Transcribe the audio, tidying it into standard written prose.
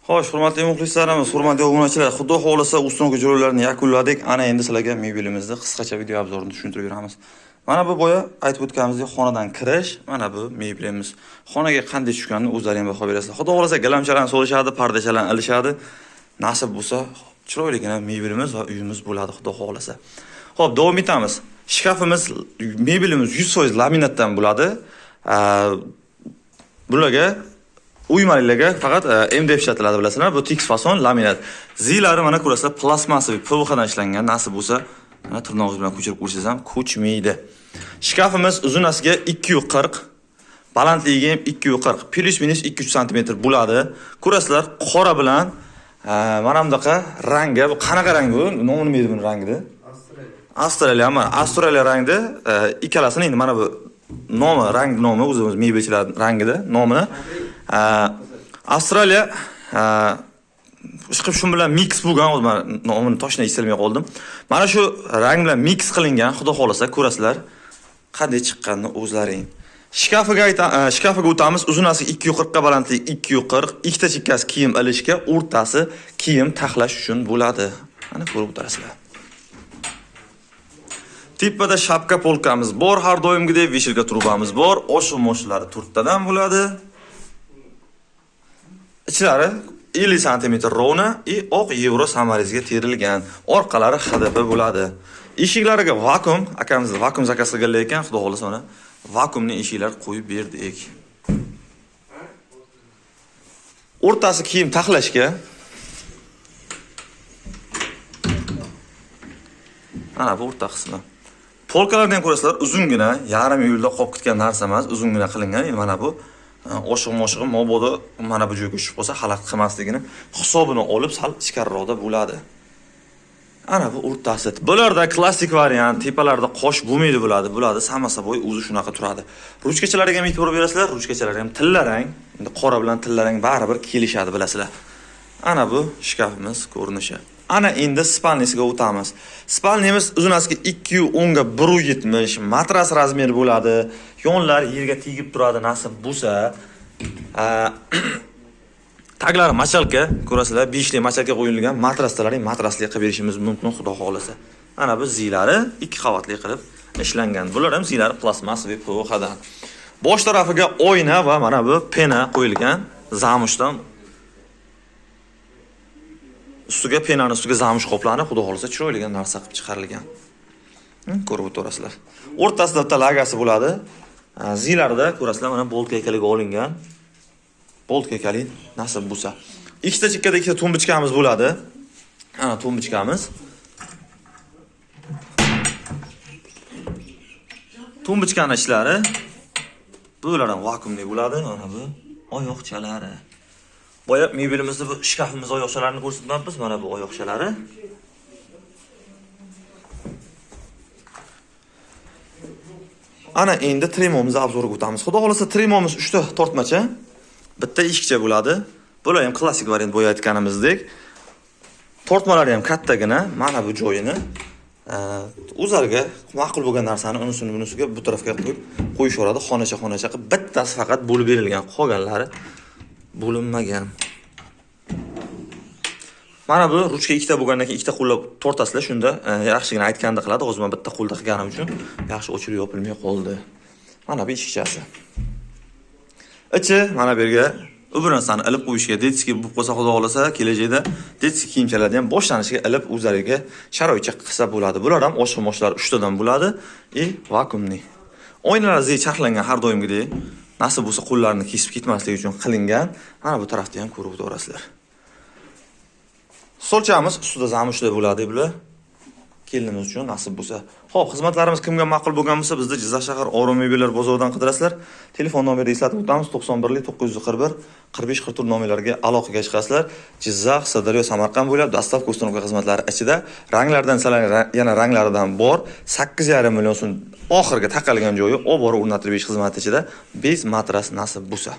Xo'sh, hurmatli muxlislarimiz, hurmatli obunachilar, xudo xohlasa ustunki joylarni yakunladik. Ana endi sizlarga mebelimizni qisqacha video obzorini tushuntirib beramiz. Mana bu boya aytib o'tganimizdek xonadan kirish, mana bu mebelimiz. Xonaga qanday tushganini o'zlaringiz baho berasizlar. Xudo xohlasa gilamchalarni solishadi, pardachalarni ilishadi. Nasib bo'lsa, chiroyligina mebelimiz va uyimiz bo'ladi, xudo xohlasa. Xo'p, davom etamiz. Shkafimiz, mebelimiz 100% laminatdan bo'ladi. Bularga uymalarga faqat MDF ishlatiladi, bilasizlar. Bu Tix fason laminat. Zilari mana ko'rasizlar, plastmassaviy PVH dan ishlangan. Nasib bo'lsa, mana tirnog'ingiz bilan ko'chirib qo'ysangiz ham ko'chmaydi. Shkafimiz uzunasiga 240, balandligiga ham 240, plus minus 2-3 sm bo'ladi. Ko'rasizlar, qora bilan mana bunaqa rangi, bu qanaqa rang bu? Nomi nima edi buning rangida? Avstraliya rangida, ikkalasini endi mana bu nomi o'zimiz mebelchilar rangida nomini Avstraliya chiqib shu bilan mix bo'lgan, o'zim nomini toshna eslolmay qoldim. Mana shu rang bilan mix qilingan, xudo xolasa ko'rasizlar qanday chiqqanini o'zlaring. Shkafiga o'tamiz. Uzunasi 240 ga, balandligi 240, ikkita chekkasi kiyim ilishga, o'rtasi kiyim taxlash uchun bo'ladi. Mana ko'rib o'tirasizlar. Tepada shapka polkamiz bor, har doimgidek veshilka trubamiz bor. Oshiq-moshlari 4 tadan bo'ladi. Ichlari 50 sm rovna oq yevro samarizga terilgan. Orqalari HDP bo'ladi. Eshiklariga vakuum, akamiz vakuum zakaz qilganlar ekan, xudo xolasa mana vakuumni eshiklar qo'yib berdik. O'rtasi kiyim taxlashga. Mana bu o'rta qismi. Polkalardan ko'rasizlar, uzungina, yarim yo'lda qolib ketgan narsa emas, uzungina qilingan. Mana bu oshiq-moshiq mobodo mana bu joyga tushib qolsa, xalaqit qilmasligini hisobini olib sal ichkariroqda bo'ladi. Ana bu o'rtasi. Bularda klassik variant, tepalarida qosh bo'lmaydi bo'ladi, sama-saboy o'zi shunaqa turadi. Ruchkachalariga ham e'tibor berasizlar, ruchkachalari ham tillarang, endi qora bilan tillarang baribir kelishadi, bilasizlar. Ana bu shkafimiz ko'rinishi. Ana endi spalnisiga o'tamiz. Spalnimiz uzunasiga 210 ga 170, matras razmeri bo'ladi. Yonlar yerga tegib turadi, nasib bo'lsa. Taglari machalka, ko'rasizlar, 5 li machalka qo'yilgan matraslarni matrasli qilib berishimiz mumkin, xudo xolasa. Ana bu zilari 2 qavatli qilib ishlangan. Bular ham zilari plastmassaviy PVH dan. Bosh tarafiga oyna va mana bu pena qo'yilgan, zamushdan. Ustiga penani ustiga zamush qoplanib, xudo xolasa chiroyli narsa qilib chiqarilgan. Ko'rib o'tirasizlar. O'rtasida bitta lagasi bo'ladi. Zillarda ko'rasizlar, mana bolt kaykaliga olingan. Bolt kaykali nasib bo'lsa. Ikkita chekkada ikkita tumbichkamiz bo'ladi. Ana tumbichkamiz. Tumbichkani ishlari bular ham vakuumli bo'ladi. Mana bu oyoqchalari. Boya mebelimizda bu shkafimiz oyoqchalarini ko'rsatmayapmiz. Mana bu oyoqchalari. Ana endi tremomizni obzoriga o'tamiz. Xudo xolasa tremomiz 3 ta tortmacha, bitta eshikcha bo'ladi. Bular ham klassik variant bo'ya aytganimizdek. Tortmalari ham kattagina, mana bu joyini o'zlariga ma'qul bo'lgan narsani unisini bunisiga bu tarafga qo'yishoradi, xonacha qilib. Bittasi faqat bo'lib berilgan, qolganlari bo'linmagan. Mana bu ruchka ikkita bo'lgandan keyin ikkita qo'llab tortasizlar, shunda yaxshigina aytganda qiladi. Hozir men bitta qo'lda qilganim uchun yaxshi o'chirib yopilmay qoldi. Mana bu eshikchasi. Ichi mana bu yerga u narsani ilib qo'yishga, detski bo'lib qolsa, xudo xolasa kelajakda detski kiyimchalarni ham boshlanishiga ilib o'zlariga sharoitcha qilsa bo'ladi. Bular ham oshiq-moshlar 3 tadan bo'ladi, vakuumli. Oynalar zey charxlangan har doimgidek. Nasib bo'lsa qo'llarini kesib ketmasligi uchun qilingan. Mana bu tarafda ham ko'rib o'tirasizlar. Solchamiz ustida zamushlar bo'ladi bular. Kelinimiz uchun nasib bo'lsa. Xo'p, xizmatlarimiz kimga ma'qul bo'lgan bo'lsa, bizda Jizzax shahar Orom mebellar bozoridan qidirasizlar. Telefon nomerini eslatib o'tamiz: 91 941 45 44 nomerlarga aloqaga chiqasizlar. Jizzax, Sirdaryo, Samarqand bo'ylab dostavka ustunovka xizmatlari ichida ranglardan yana ranglaridan bor 8,5 million so'm oxirgi taqalgan joyi olib borib o'rnatib berish xizmati ichida bez matras nasib bo'lsa.